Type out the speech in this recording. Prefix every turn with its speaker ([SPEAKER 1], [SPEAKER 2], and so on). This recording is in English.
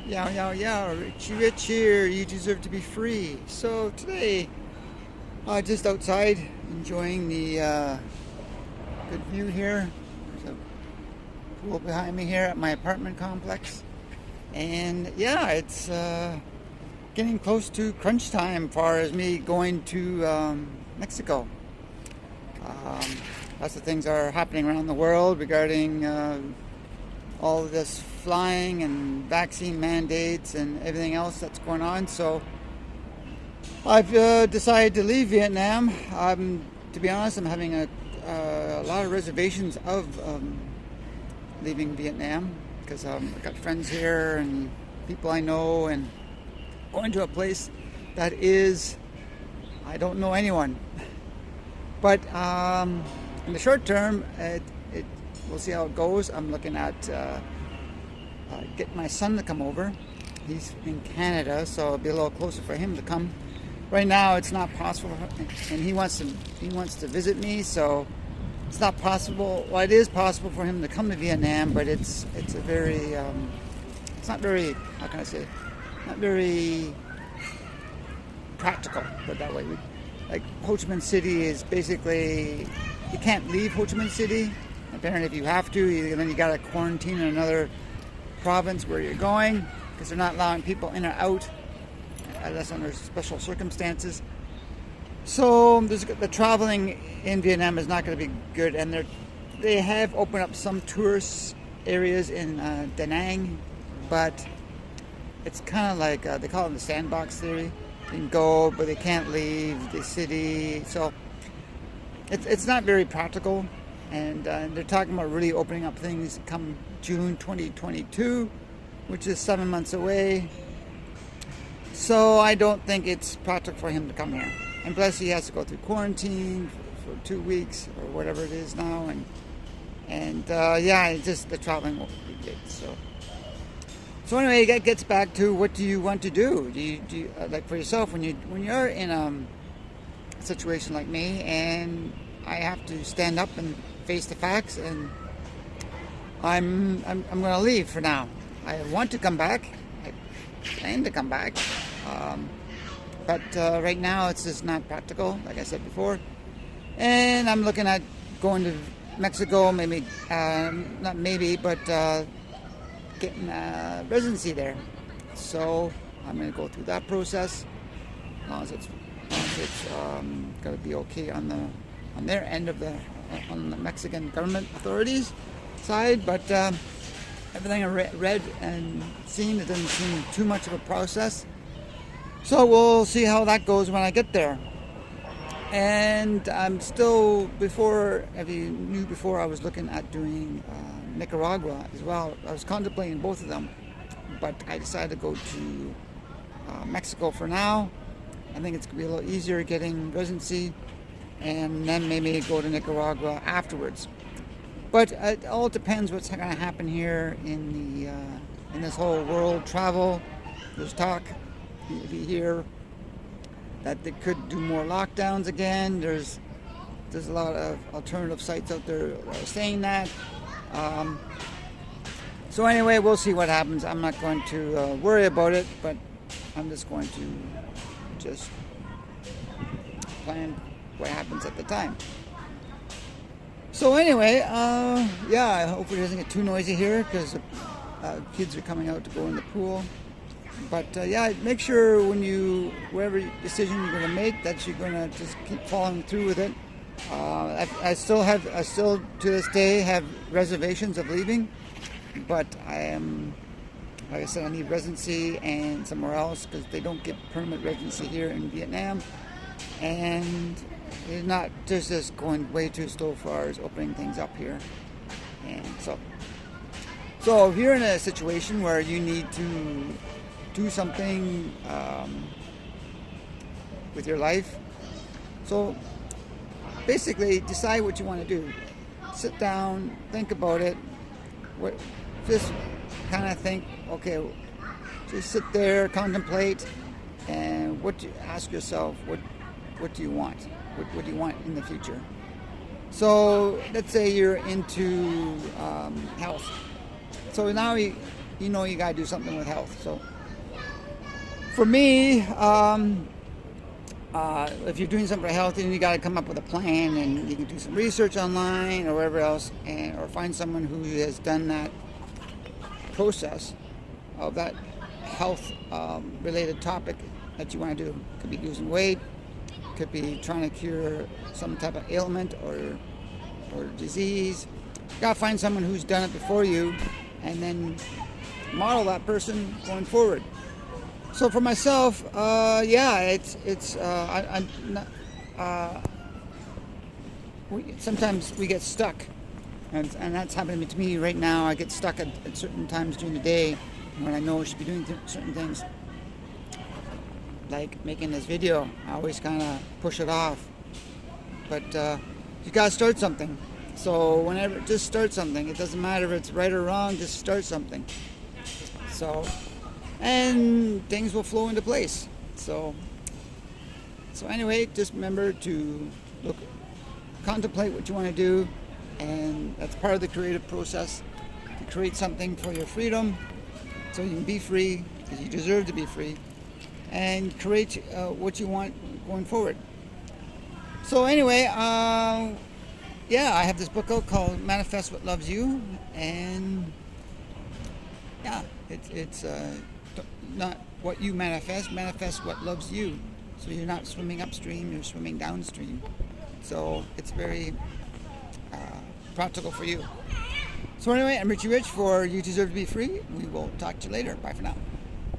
[SPEAKER 1] Yeah, Richie Rich here. You deserve to be free. So today, just outside enjoying the good view here. There's a pool behind me here at my apartment complex. And yeah, it's getting close to crunch time as far as me going to Mexico. Um, Lots of things are happening around the world regarding all of this flying and vaccine mandates and everything else that's going on. So I've decided to leave Vietnam. To be honest, I'm having a lot of reservations of leaving Vietnam because I've got friends here and people I know, and going to a place that is, I don't know anyone. But in the short term, we'll see how it goes. I'm looking at getting my son to come over. He's in Canada, so it'll be a little closer for him to come. Right now, it's not possible, and he wants to visit me, so it's not possible. Well, it is possible for him to come to Vietnam, but it's a very it's not very, how can I say, not very practical. Put it that way. Like Ho Chi Minh City is basically, you can't leave Ho Chi Minh City. Apparently, if you have to, then you got to quarantine in another province where you're going, because they're not allowing people in or out unless under special circumstances. So the traveling in Vietnam is not going to be good, and they have opened up some tourist areas in Da Nang, but it's kind of like they call it the sandbox theory. They can go, but they can't leave the city. So it's not very practical, and they're talking about really opening up things come June 2022, which is 7 months away. So I don't think it's practical for him to come here. And plus he has to go through quarantine for 2 weeks or whatever it is now, and yeah, it's just the traveling won't be good. So anyway, that gets back to what do you want to do? Do you like for yourself when you're in a situation like me, and I have to stand up and face the facts, and I'm going to leave for now. I want to come back. I plan to come back, but right now it's just not practical, like I said before. And I'm looking at going to Mexico, maybe not maybe, but getting a residency there. So I'm going to go through that process, as long as it's going to be okay on their end of on the Mexican government authorities side. But everything I read and seen, it doesn't seem too much of a process. So we'll see how that goes when I get there. And I'm still, if you knew before, I was looking at doing Nicaragua as well. I was contemplating both of them, but I decided to go to Mexico for now. I think it's going to be a little easier getting residency, and then maybe go to Nicaragua afterwards. But it all depends what's going to happen here in this whole world travel. There's talk, if you hear, that they could do more lockdowns again. There's a lot of alternative sites out there that are saying that. So anyway, we'll see what happens. I'm not going to worry about it, but I'm just going to plan what happens at the time. So anyway, yeah, I hope it doesn't get too noisy here, because kids are coming out to go in the pool. But yeah, make sure whatever decision you're going to make, that you're going to just keep following through with it. I still to this day have reservations of leaving, but like I said, I need residency and somewhere else, because they don't give permanent residency here in Vietnam, and they're just going way too slow as far as opening things up here. And so if you're in a situation where you need to do something with your life, so basically decide what you want to do. Sit down, think about it. Just kind of think, okay, just sit there, contemplate, and ask yourself, what do you want? What do you want in the future? So let's say you're into health. So now you know you gotta do something with health. So for me, if you're doing something for health, then you got to come up with a plan, and you can do some research online or wherever else, or find someone who has done that process of that health related topic that you want to do. Could be losing weight, could be trying to cure some type of ailment or disease. You got to find someone who's done it before you, and then model that person going forward. So for myself, I'm not, sometimes we get stuck, and that's happening to me right now. I get stuck at certain times during the day when I know I should be doing certain things, like making this video. I always kind of push it off, but you gotta start something. So whenever, just start something. It doesn't matter if it's right or wrong. Just start something. So. And things will flow into place. So anyway, just remember to contemplate what you want to do, and that's part of the creative process, to create something for your freedom, so you can be free, because you deserve to be free, and create what you want going forward. So anyway, I have this book out called Manifest What Loves You, and it's not what you manifest what loves you. So you're not swimming upstream, you're swimming downstream. So it's very practical for you. So anyway, I'm Richie Rich for You Deserve to Be Free. We will talk to you later. Bye for now.